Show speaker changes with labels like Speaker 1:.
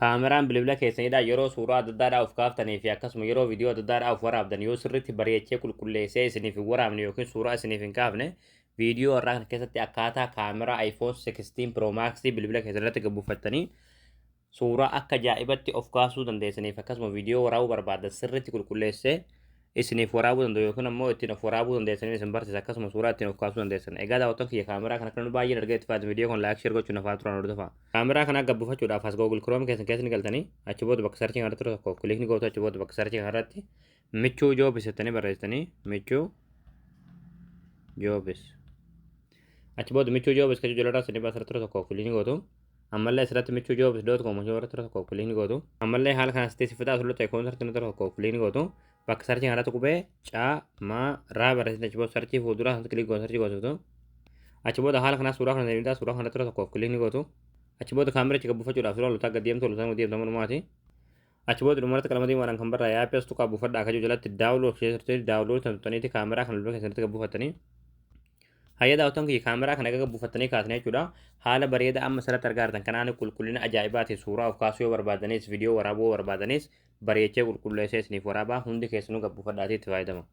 Speaker 1: kaameraan bilbila keessanidha yeroo suuraa adda addaadhaa of kaaftanii fi akkasuma yeroo viidiyoo adda addaadhaa of waraabdan yoo sirriitti bareechee qulqulleessee isiniif hin waraabne yookiin suuraa isiniif hin kaafne viidiyoo irraa kana keessatti akkaataa kaameraa iPhone 16 Pro Max bilbila keessatti gabbuufattanii suuraa akka ajaa'ibatti of kaasuu dandeessaniif akkasuma viidiyoo waraabuu barbaadan sirriitti qulqulleessee isiniif waraabuu danda'u yookiin ammoo ittiin of waraabuu dandeessanii isin barsiisa akkasuma suuraa ittiin of kaasuu dandeessan. Egaa daawwattoon kiyya kaameraa kana kan baay'ee argaa itti fayyadamu viidiyoo kun laayik sheer gochuun afaan turaan hordofaa. Kaameraa kana gabbuufachuudhaaf as Google Chrome keessatti galtanii achi booda bakka sarchii kanarratti tokko kilikni gootu achi booda bakka sarchii kanarratti michuu joobis jettanii barreessitanii michuu joobis. Achi booda michuu joobis kan jalaa sanii baasarratti tokko kilikni gootu. Ammallee asirratti michuu joobis.com irratti tokko kilikni gootu. Ammallee haala kanas teessifata asirratti ikoonii tokko kilikni gootu. Bakka sarchii kanarratti qubee caamaa barreessitanii achi booda sarchii fuulduraa sanatti kilikni gootu sarchii gootu. Achi booda haala kanas suuraa kana deemtaa suuraa kanarratti tokko kilikni gootu. Achi booda kaamericha gabbuufachuudhaaf suuraa lutaa gaddeemtu lutaa deemtamu dhumaati. Achi booda dhumarratti qalamatiin waan kan barraa yaapii as tuqaa buufadhaa akka jalatti daawulood keessatti daawulood tantuutaniiti kaameraa kana bilbila keessatti gabbuufattanii. Hayya daawwattoon kiyya kaameraa kana gabbuufattanii kaasanii jechuudha. Haala bareedaa amma asirratti argaa jirtan kanaan qulqullina ajaa'ibaati suuraa of kaasuu yoo barbaadanis viidiyoo waraabuu barbaadanis bareechee qulqulleessee isiniif waraabaa hundi keessanuu gabbuufadhaatii itti fayyadama.